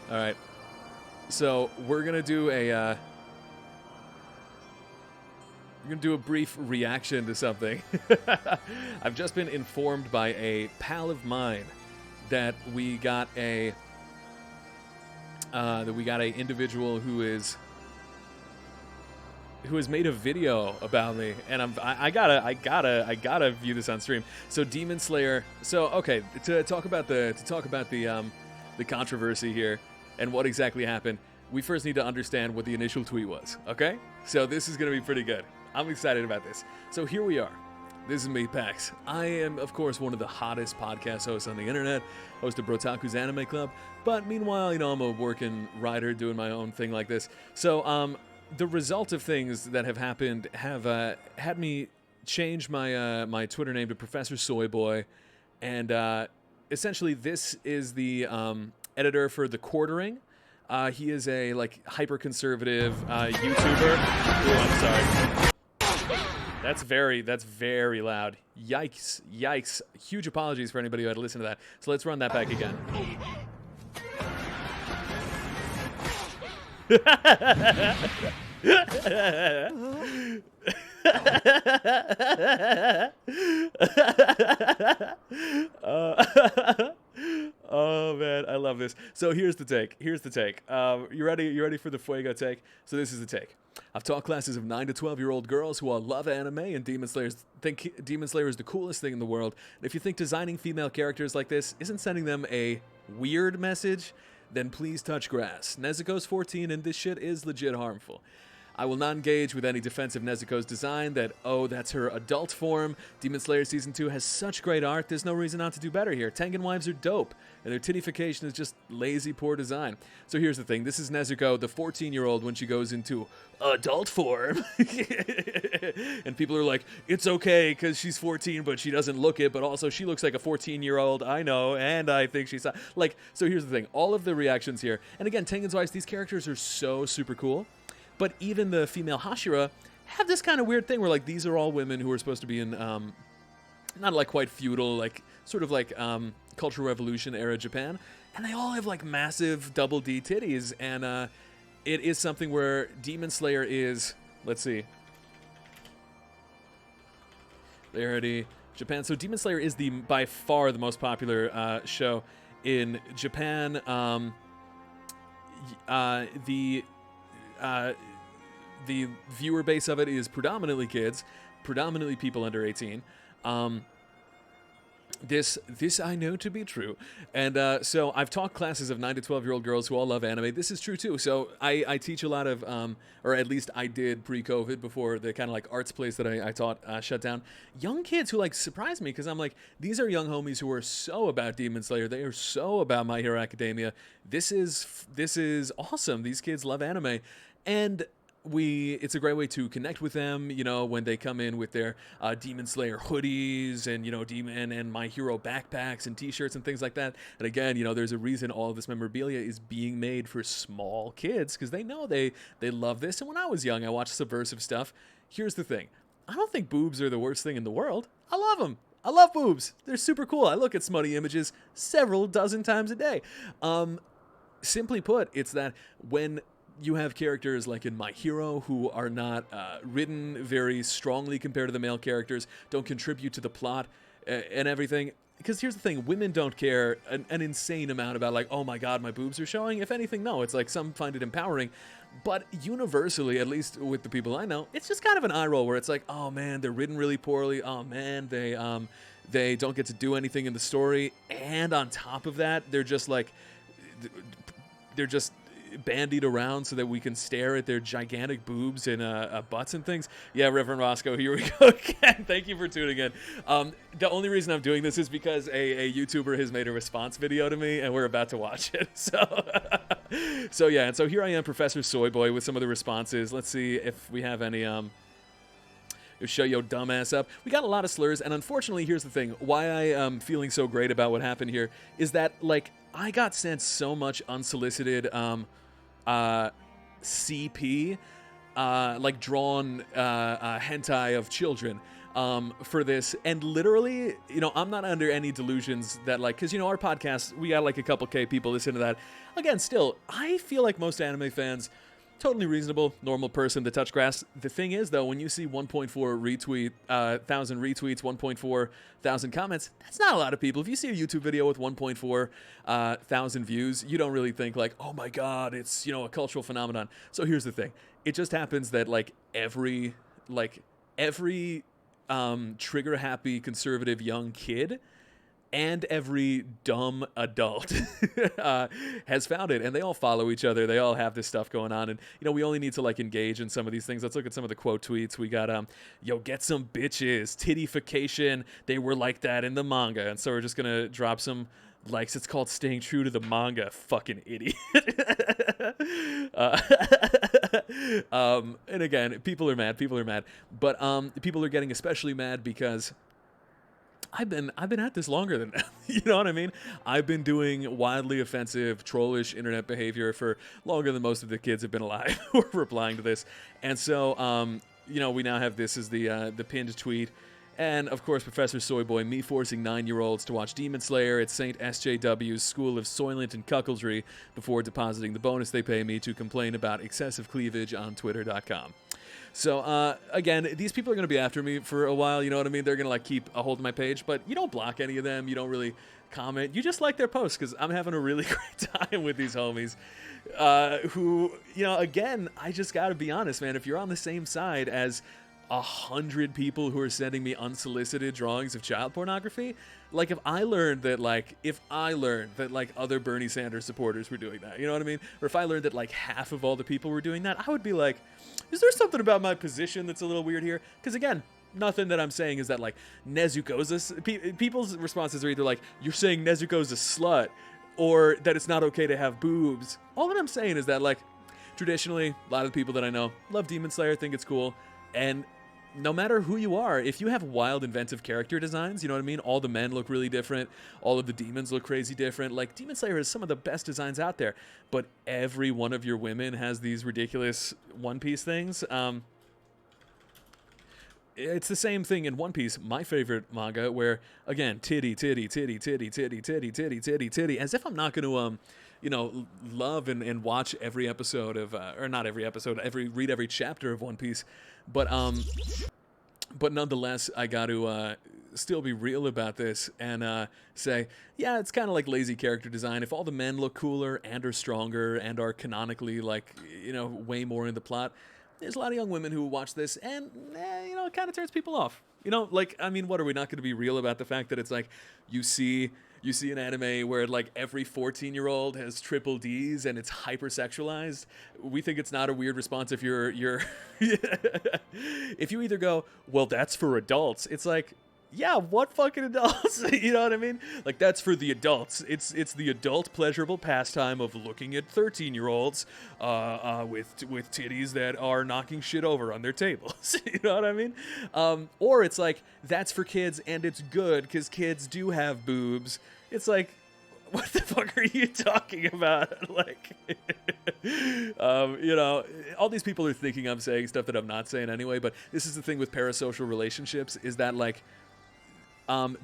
All right. So we're gonna do a brief reaction to something. I've just been informed by a pal of mine that we got a individual who has made a video about me, and I gotta view this on stream. So Demon Slayer. So okay, to talk about the controversy here and what exactly happened, we first need to understand what the initial tweet was. Okay, so this is gonna be pretty good. I'm excited about this. So here we are. This is me, Pax. I am, of course, one of the hottest podcast hosts on the internet, host of Brotakus Anime Club. But meanwhile, I'm a working writer doing my own thing like this. So, the result of things that have happened have had me change my Twitter name to Professor Soyboy, and essentially this is the editor for The Quartering. He is a hyper conservative YouTuber. Oh, I'm sorry. That's very loud. Yikes. Huge apologies for anybody who had to listen to that. So let's run that back again. Oh man, I love this. So here's the take. You ready for the Fuego take? So this is the take. I've taught classes of 9 to 12-year-old girls who all love anime and Demon Slayer is the coolest thing in the world. And if you think designing female characters like this isn't sending them a weird message, then please touch grass. Nezuko's 14 and this shit is legit harmful. I will not engage with any defense of Nezuko's design that, oh, that's her adult form. Demon Slayer Season 2 has such great art, there's no reason not to do better here. Tengen wives are dope, and their tittification is just lazy, poor design. So here's the thing, this is Nezuko, the 14-year-old, when she goes into adult form. And people are like, it's okay because she's 14, but she doesn't look it, but also she looks like a 14-year-old, I know, and I think she's... so here's the thing, all of the reactions here, and again, Tengen's wives, these characters are so super cool. But even the female Hashira have this kind of weird thing where, these are all women who are supposed to be in, not, quite feudal, sort of Cultural Revolution era Japan. And they all have, massive double D titties. And it is something where Demon Slayer is, let's see. They already, Japan. So Demon Slayer is by far the most popular show in Japan. The viewer base of it is predominantly kids, predominantly people under 18. This I know to be true. And so I've taught classes of 9 to 12-year-old girls who all love anime. This is true, too. So I teach a lot of, or at least I did pre-COVID before the kind of arts place that I taught shut down. Young kids who surprise me because I'm these are young homies who are so about Demon Slayer. They are so about My Hero Academia. This is awesome. These kids love anime. And it's a great way to connect with them, when they come in with their Demon Slayer hoodies and, Demon and My Hero backpacks and t-shirts and things like that. And again, there's a reason all of this memorabilia is being made for small kids because they know they love this. And when I was young, I watched subversive stuff. Here's the thing. I don't think boobs are the worst thing in the world. I love them. I love boobs. They're super cool. I look at smutty images several dozen times a day. Simply put, it's that when you have characters like in My Hero who are not written very strongly compared to the male characters, don't contribute to the plot and everything. Because here's the thing, women don't care an insane amount about oh my god, my boobs are showing. If anything, no, it's some find it empowering. But universally, at least with the people I know, it's just kind of an eye roll where it's oh man, they're written really poorly. Oh man, they don't get to do anything in the story. And on top of that, they're just bandied around so that we can stare at their gigantic boobs and butts and things. Yeah, Reverend Roscoe, here we go again. Thank you for tuning in. The only reason I'm doing this is because a YouTuber has made a response video to me, and we're about to watch it. So yeah, and so here I am, Professor Soyboy, with some of the responses. Let's see if we have any... show your dumbass up. We got a lot of slurs, and unfortunately, here's the thing. Why I am feeling so great about what happened here is that, I got sent so much unsolicited CP, drawn hentai of children. for this. And literally, I'm not under any delusions that, like, because, our podcast, we got like a couple K people listen to that. Again, still, I feel like most anime fans, totally reasonable, normal person to touch grass. The thing is, though, when you see 1.4 thousand retweets, 1.4 thousand comments, that's not a lot of people. If you see a YouTube video with 1.4 thousand views, you don't really think like, oh my God, it's, a cultural phenomenon. So here's the thing. It just happens that like every trigger happy conservative young kid and every dumb adult has found it, and they all follow each other. They all have this stuff going on, and we only need to like engage in some of these things. Let's look at some of the quote tweets. We got yo, get some bitches, tittyfication, they were like that in the manga. And so we're just gonna drop some likes. It's called staying true to the manga, fucking idiot. And again, people are mad, but people are getting especially mad because I've been at this longer than them. You know what I mean? I've been doing wildly offensive, trollish internet behavior for longer than most of the kids have been alive who are replying to this. And so, we now have this as the pinned tweet. And, of course, Professor Soyboy, me forcing 9-year-olds to watch Demon Slayer at St. SJW's School of Soylent and Cuckoldry before depositing the bonus they pay me to complain about excessive cleavage on Twitter.com. So, again, these people are going to be after me for a while, you know what I mean? They're going to, like, keep a hold of my page, but you don't block any of them. You don't really comment. You just like their posts, because I'm having a really great time with these homies who, again, I just got to be honest, man. If you're on the same side as 100 people who are sending me unsolicited drawings of child pornography, like if I learned that other Bernie Sanders supporters were doing that, you know what I mean? Or if I learned that like half of all the people were doing that, I would be like, is there something about my position that's a little weird here? Because again, nothing that I'm saying is that like Nezuko's people's responses are either like, you're saying Nezuko's a slut, or that it's not okay to have boobs. All that I'm saying is that like traditionally, a lot of the people that I know love Demon Slayer, think it's cool, and no matter who you are, if you have wild, inventive character designs, you know what I mean? All the men look really different. All of the demons look crazy different. Like, Demon Slayer has some of the best designs out there. But every one of your women has these ridiculous One Piece things. It's the same thing in One Piece, my favorite manga, where, again, titty, titty, titty, titty, titty, titty, titty, titty, titty. As if I'm not going to, love and watch every episode of, or not every episode, read every chapter of One Piece. But nonetheless, I got to still be real about this and say, yeah, it's kind of like lazy character design. If all the men look cooler and are stronger and are canonically, like, way more in the plot, there's a lot of young women who watch this and, it kind of turns people off. What are we not going to be real about the fact that it's like you see an anime where like every 14-year-old has triple Ds and it's hypersexualized. We think it's not a weird response if you're if you either go, well, that's for adults. It's like, yeah, what fucking adults? You know what I mean? Like, that's for the adults. It's the adult pleasurable pastime of looking at 13-year-olds with titties that are knocking shit over on their tables. You know what I mean? Or it's like, that's for kids and it's good because kids do have boobs. It's like, what the fuck are you talking about? Like, all these people are thinking I'm saying stuff that I'm not saying anyway, but this is the thing with parasocial relationships, is that like,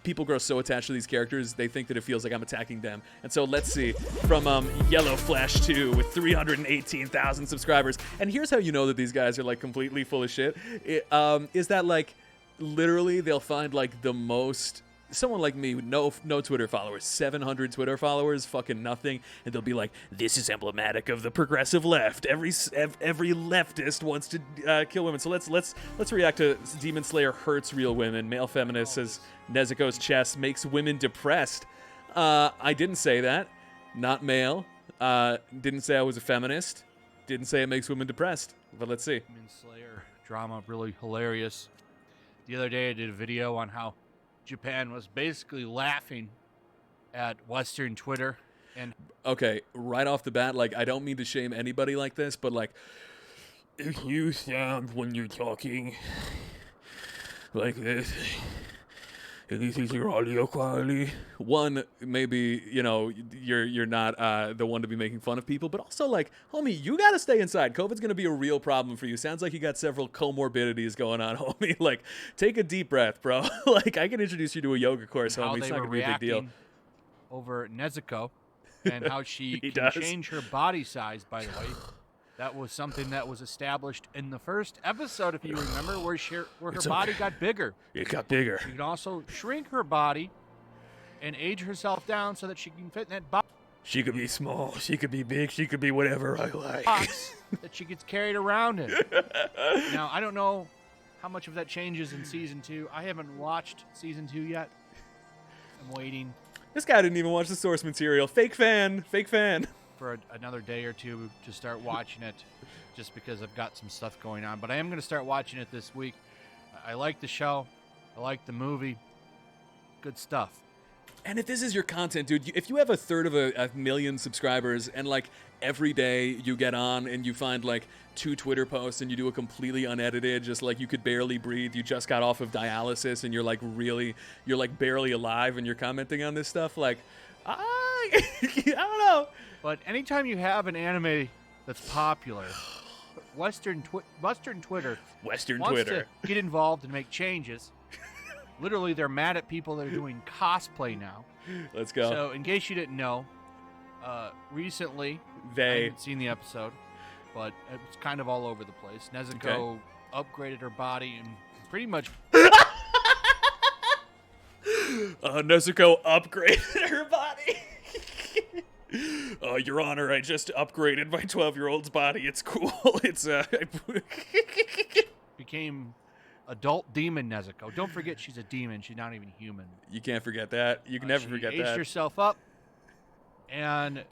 people grow so attached to these characters, they think that it feels like I'm attacking them. And so let's see, from YellowFlash 2 with 318,000 subscribers. And here's how you know that these guys are like completely full of shit. Is that like, literally they'll find like the most... Someone like me with no Twitter followers, 700 Twitter followers, fucking nothing, and they'll be like, this is emblematic of the progressive left. Every leftist wants to kill women. So let's react to Demon Slayer hurts real women. Male feminist says Nezuko's chest makes women depressed. I didn't say that. Not male. Didn't say I was a feminist. Didn't say it makes women depressed. But let's see. Demon Slayer drama, really hilarious. The other day I did a video on how Japan was basically laughing at Western Twitter. And okay, right off the bat, like, I don't mean to shame anybody like this, but like, if you sound when you're talking like this, this is your audio quality. One, maybe, you know, you're not the one to be making fun of people, but also, like, homie, you gotta stay inside. COVID's gonna be a real problem for you. Sounds like you got several comorbidities going on, homie. Like, take a deep breath, bro. Like, I can introduce you to a yoga course, homie. It's not gonna be a big deal. Over Nezuko and how she can does. change her body size, by the way. That was something that was established in the first episode, if you remember, where her body got bigger. It got bigger. She can also shrink her body and age herself down so that she can fit in that box She could be small. She could be big. She could be whatever I like. that she gets carried around in. Now, I don't know how much of that changes in Season 2. I haven't watched Season 2 yet. I'm waiting. This guy didn't even watch the source material. Fake fan. Fake fan. For another day or two to start watching it, just because I've got some stuff going on. But I am going to start watching it this week. I like the show. I like the movie. Good stuff. And if this is your content, dude, if you have a third of a million subscribers and, like, every day you get on and you find, like, 2 Twitter posts and you do a completely unedited, just like you could barely breathe, you just got off of dialysis and you're like barely alive and you're commenting on this stuff, like, I don't know. But anytime you have an anime that's popular, Western Twitter wants to get involved and make changes. Literally, they're mad at people that are doing cosplay now. Let's go. So, in case you didn't know, recently, I haven't seen the episode, but it's kind of all over the place. Nezuko upgraded her body and pretty much... Nezuko upgraded her body. Your Honor, I just upgraded my 12-year-old's body. It's cool. It's, became adult demon Nezuko. Don't forget she's a demon. She's not even human. You can't forget that. You can never forget that. She aged herself up and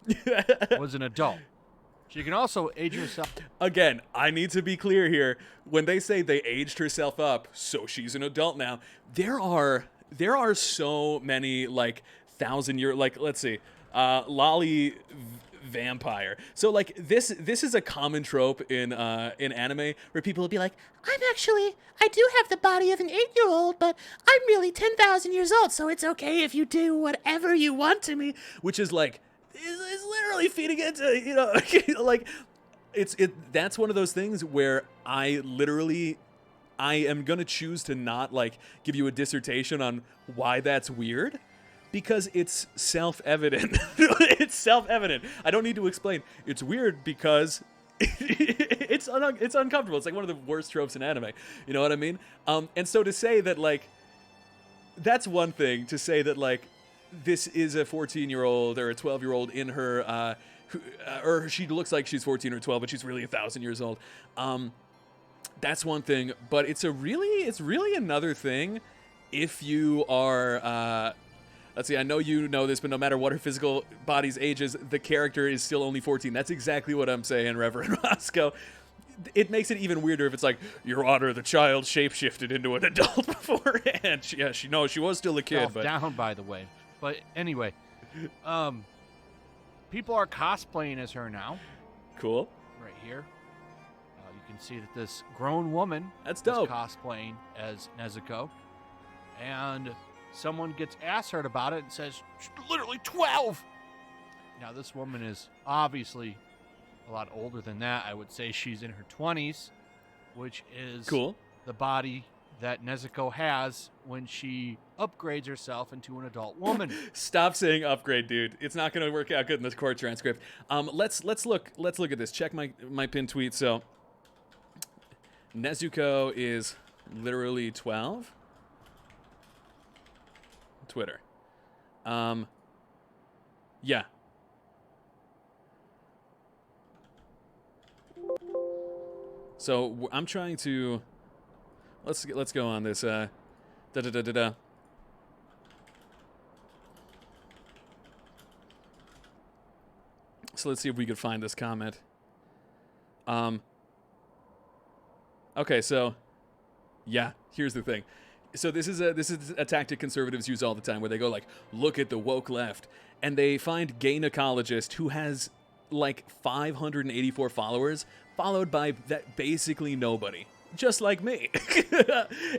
was an adult. She can also age herself. Again, I need to be clear here. When they say they aged herself up, so she's an adult now, there are so many, like, 1,000-year, like, let's see, lolly vampire. So, like, this is a common trope in anime where people will be like, I do have the body of an 8-year-old, but I'm really 10,000 years old, so it's okay if you do whatever you want to me. Which is, like, is literally feeding into, you know, like, that's one of those things where I am gonna choose to not, like, give you a dissertation on why that's weird, because it's self-evident. It's self-evident. I don't need to explain. It's weird because it's uncomfortable. It's like one of the worst tropes in anime. You know what I mean? And so to say that, like, that's one thing. To say that, like, this is a 14-year-old or a 12-year-old in her, or she looks like she's 14 or 12, but she's really 1,000 years old. That's one thing. But it's really another thing if you are... let's see, I know you know this, but no matter what her physical body's age is, the character is still only 14. That's exactly what I'm saying, Reverend Roscoe. It makes it even weirder if it's like, Your Honor, the child shapeshifted into an adult beforehand. She was still a kid. But down, by the way. But anyway, people are cosplaying as her now. Cool. Right here. You can see that this grown woman is cosplaying as Nezuko. And... someone gets asked her about it and says, she's literally 12. Now, this woman is obviously a lot older than that. I would say she's in her 20s, which is cool. The body that Nezuko has when she upgrades herself into an adult woman. Stop saying upgrade, dude. It's not going to work out good in this court transcript. Let's look at this. Check my pinned tweet. So, Nezuko is literally 12. Twitter. Yeah. So I'm trying to let's go on this So let's see if we could find this comment. Okay, so yeah, here's the thing. So this is a tactic conservatives use all the time, where they go like, look at the woke left, and they find gynecologist who has like 584 followers, followed by that basically nobody. just like me,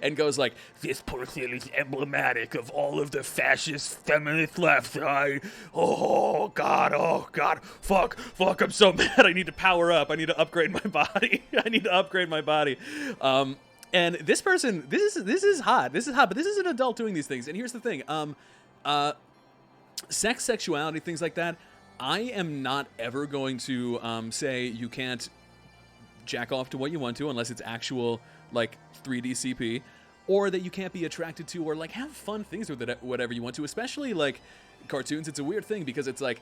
and goes like, "This person is emblematic of all of the fascist feminist left. Oh God, fuck, I'm so mad. I need to power up. I need to upgrade my body. I need to upgrade my body." And this person, this is hot. This is hot, but this is an adult doing these things. And here's the thing, sex, sexuality, things like that. I am not ever going to say you can't jack off to what you want to unless it's actual like 3D CP, or that you can't be attracted to or like have fun things with it, whatever you want to, especially like cartoons. It's a weird thing because it's like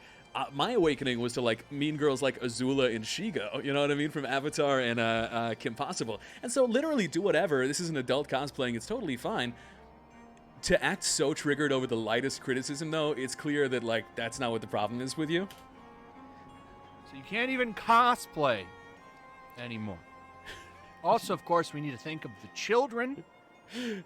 my awakening was to like mean girls like Azula and Shigo, you know what I mean, from Avatar and Kim Possible. And so literally do whatever. This is an adult cosplaying. It's totally fine. To act so triggered over the lightest criticism, though, it's clear that like that's not what the problem is with you. So you can't even cosplay anymore. Also, of course, we need to think of the children.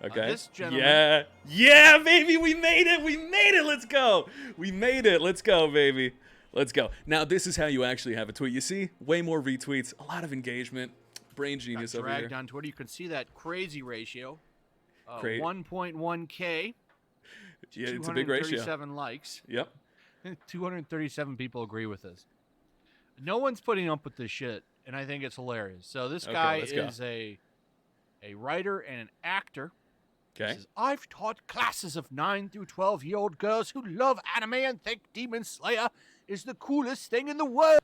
Okay. This gentleman. Yeah, baby, we made it. Let's go. We made it. Let's go, baby. Let's go. Now, this is how you actually have a tweet. You see, way more retweets, a lot of engagement. Brain genius over here. Dragged on Twitter. You can see that crazy ratio. 1.1K. Yeah, it's a big ratio. 237 likes. Yep. 237 people agree with this. No one's putting up with this shit, and I think it's hilarious. So this guy is a writer and an actor. Okay. He says, I've taught classes of 9 through 12-year-old girls who love anime and think Demon Slayer is the coolest thing in the world.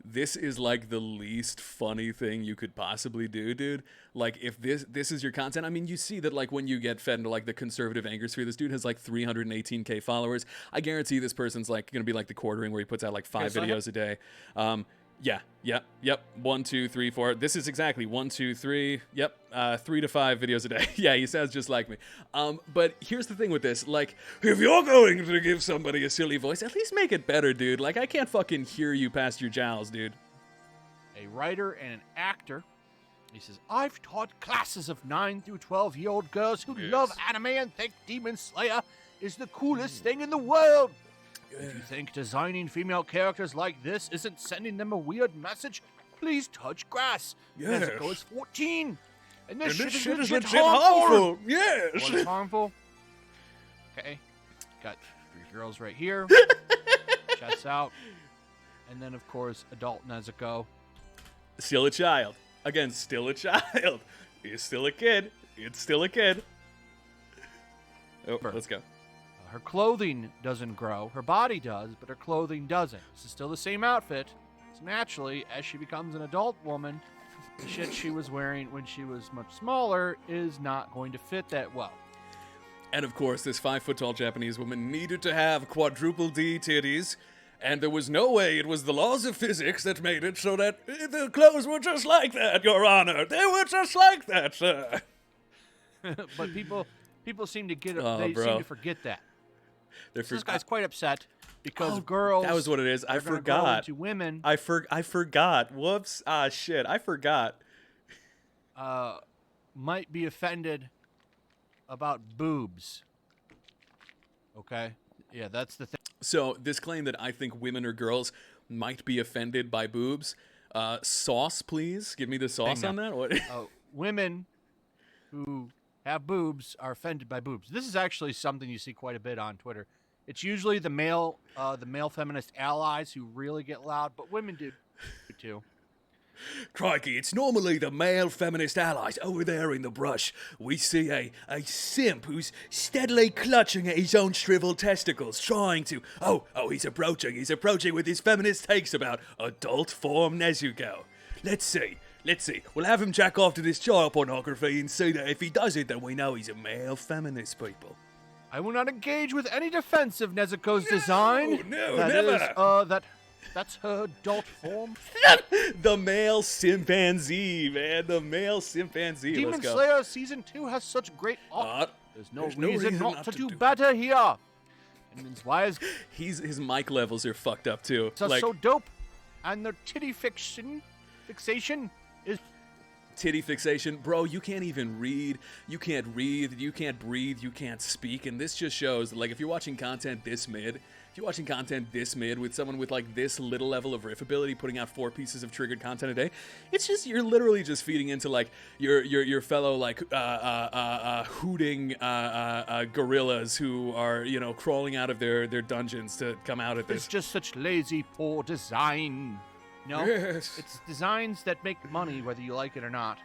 This is like the least funny thing you could possibly do, dude. Like, if this is your content, I mean, you see that, like, when you get fed into, like, the conservative anger sphere, this dude has, like, 318K followers. I guarantee this person's, like, going to be, like, the quartering where he puts out, like, 5 videos a day. Yep. 1, 2, 3, 4. This is exactly 1, 2, 3. Yep. 3 to 5 videos a day. Yeah, he sounds just like me. But here's the thing with this. Like, if you're going to give somebody a silly voice, at least make it better, dude. Like, I can't fucking hear you past your jowls, dude. A writer and an actor. He says, I've taught classes of 9 through 12-year-old girls who love anime and think Demon Slayer is the coolest thing in the world. If you think designing female characters like this isn't sending them a weird message, please touch grass. Yes. Nezuko is 14. And this shit is legit legit harmful. Yes. What's harmful? Okay. Got 3 girls right here. Chats out. And then, of course, adult Nezuko. Still a child. Again, still a child. He's still a kid. It's still a kid. Oh, let's go. Her clothing doesn't grow. Her body does, but her clothing doesn't. This is still the same outfit. So naturally, as she becomes an adult woman, the shit she was wearing when she was much smaller is not going to fit that well. And of course, this 5-foot-tall Japanese woman needed to have quadruple D titties, and there was no way it was the laws of physics that made it so that the clothes were just like that, Your Honor. They were just like that, sir. But people seem to get it. Oh, they bro. seem to forget that. This guy's quite upset because girls. That was what it is. I forgot. To women. I forgot. Whoops. Ah, shit. I forgot. Might be offended about boobs. Okay. Yeah, that's the thing. So this claim that I think women or girls might be offended by boobs. Sauce, please. Give me the sauce on that. What? Women who have boobs are offended by boobs. This is actually something you see quite a bit on Twitter. It's usually the male feminist allies who really get loud, but women do too. Crikey, it's normally the male feminist allies over there in the brush. We see a simp who's steadily clutching at his own shriveled testicles, trying to... Oh, he's approaching with his feminist takes about adult form Nezuko. Let's see. We'll have him jack off to this child pornography and see that if he does it, then we know he's a male feminist, people. I will not engage with any defense of Nezuko's design. No, that never. That's her adult form. The male chimpanzee, man. The male chimpanzee. Demon Slayer Season 2 has such great art. There's no reason not to do better here. And why is... His mic levels are fucked up, too. It's so dope. And their titty fixation is... Titty fixation. Bro, you can't even read. You can't breathe. You can't speak. And this just shows that, like, if you're watching content this mid, if you're watching content this mid with someone with like this little level of riff ability, putting out 4 pieces of triggered content a day, it's just you're literally just feeding into like your fellow like hooting gorillas who are crawling out of their dungeons to come out at this. It's just such lazy, poor design. No, Yes. It's designs that make money whether you like it or not.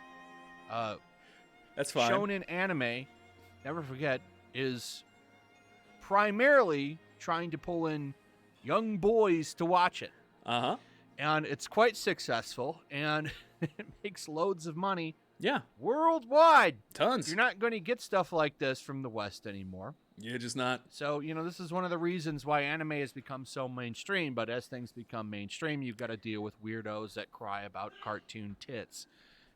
That's fine. Shonen anime, never forget, is primarily trying to pull in young boys to watch it. Uh-huh. And it's quite successful, and it makes loads of money. Yeah. Worldwide. Tons. You're not going to get stuff like this from the West anymore. You're just not. So, this is one of the reasons why anime has become so mainstream. But as things become mainstream, you've got to deal with weirdos that cry about cartoon tits.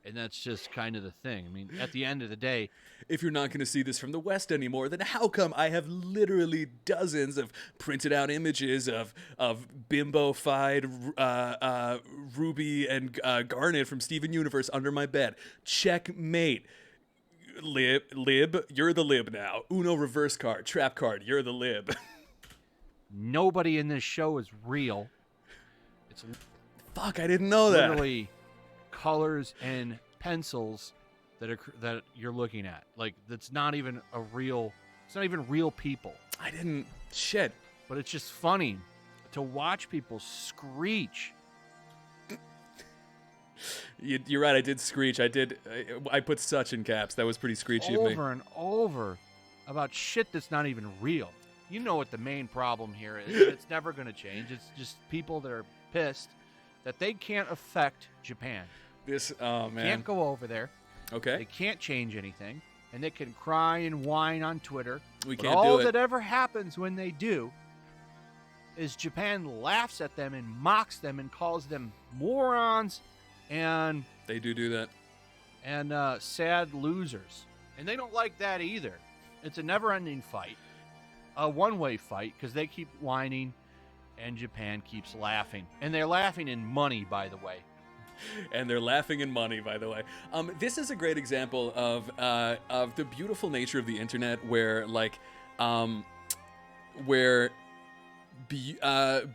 And that's just kind of the thing. I mean, at the end of the day, if you're not going to see this from the West anymore, then how come I have literally dozens of printed out images of bimbo-fied Ruby and Garnet from Steven Universe under my bed? Checkmate. Lib, you're the lib now. Uno reverse card, trap card, you're the lib. Nobody in this show is real. It's Fuck, I didn't know that. Literally colors and pencils that you're looking at. Like, that's not even real people. I didn't. Shit. But it's just funny to watch people screech. You're right, I did screech. I put such in caps. That was pretty screechy of me. Over and over about shit that's not even real. You know what the main problem here is. It's never going to change. It's just people that are pissed that they can't affect Japan. Oh man. Can't go over there. Okay. They can't change anything. And they can cry and whine on Twitter. We but can't all do it. that ever happens when they do is Japan laughs at them and mocks them and calls them morons and They do that. and sad losers. And they don't like that either. It's a never-ending fight. A one-way fight because they keep whining and Japan keeps laughing. And they're laughing in money, by the way. And they're laughing in money, by the way. This is a great example of the beautiful nature of the internet, where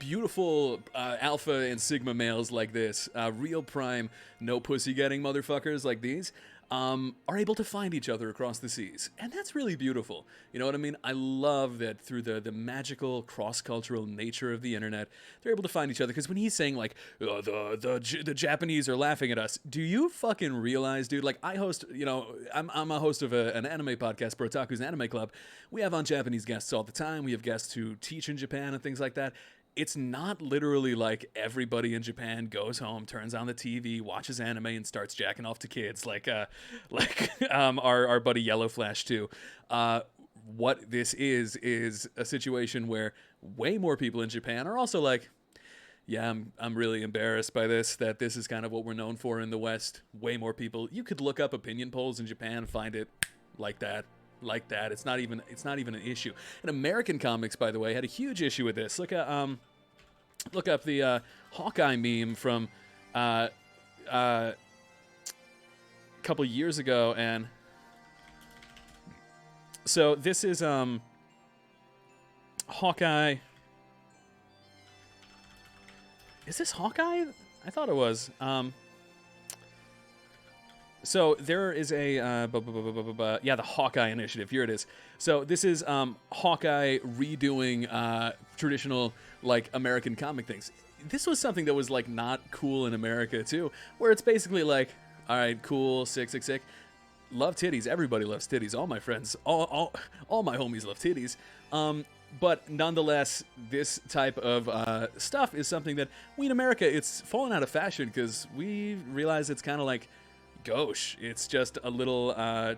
beautiful alpha and sigma males like this, real prime, no pussy getting motherfuckers like these, are able to find each other across the seas. And that's really beautiful. You know what I mean? I love that through the magical cross-cultural nature of the internet, they're able to find each other. Because when he's saying, like, the Japanese are laughing at us, do you fucking realize, dude? Like, I host, I'm a host of an anime podcast, Brotakus Anime Club. We have on Japanese guests all the time. We have guests who teach in Japan and things like that. It's not literally like everybody in Japan goes home, turns on the TV, watches anime, and starts jacking off to kids like our buddy YellowFlash too. What this is a situation where way more people in Japan are also like, yeah, I'm really embarrassed by this, that this is kind of what we're known for in the West. Way more people. You could look up opinion polls in Japan, find it like that. It's not even an issue. And American comics, by the way, had a huge issue with this. Look up the Hawkeye meme from a couple years ago, and so this is Hawkeye. Is this Hawkeye? I thought it was. So there is a the Hawkeye Initiative. Here it is. So this is Hawkeye redoing traditional like American comic things. This was something that was like not cool in America too, where it's basically like, all right, cool, sick. Love titties. Everybody loves titties. All my friends, all my homies love titties. But nonetheless, this type of stuff is something that we in America, it's fallen out of fashion because we realize it's kind of like, gauche. It's just a little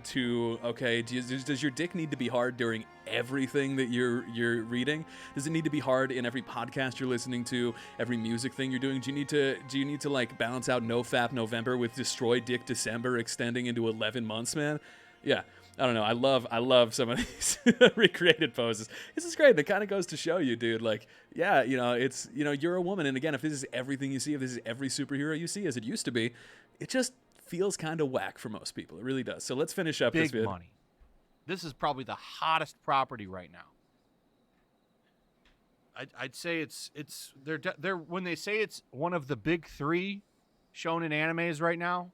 too, okay, does your dick need to be hard during everything that you're reading? Does it need to be hard in every podcast you're listening to, every music thing you're doing? Do you need to like balance out No Fap November with Destroy Dick December extending into 11 months, man? Yeah. I don't know. I love some of these recreated poses. This is great. It kind of goes to show you, dude. Like, yeah, it's, you're a woman. And again, if this is everything you see, if this is every superhero you see, as it used to be, it just feels kind of whack for most people. It really does. So let's finish up this big vid. money. This is probably the hottest property right now. I'd say they're when they say it's one of the big 3 shonen animes right now.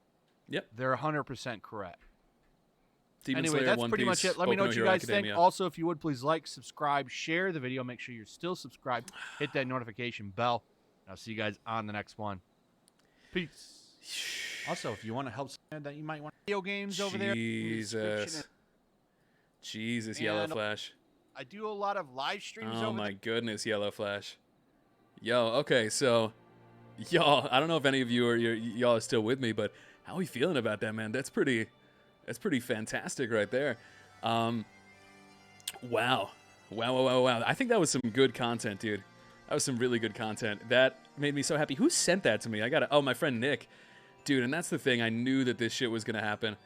Yep. They're 100% correct. Demon Anyway, Slayer, that's One pretty Piece, much it. Let me Boku know no what you Hero guys think. Academia. Also, if you would, please like, subscribe, share the video. Make sure you're still subscribed. Hit that notification bell. I'll see you guys on the next one. Peace. Also, if you want to help someone that you might want, Video games over there. in the description. Jesus, And- Yellow Flash. I do a lot of live streams Oh over my there. goodness, Yellow Flash. Yo, okay, so y'all, I don't know if any of you are y'all are still with me, but how are we feeling about that, man? That's pretty fantastic right there. Wow. I think that was some good content, dude. That was some really good content. That made me so happy. Who sent that to me? My friend Nick. Dude, and that's the thing. I knew that this shit was going to happen.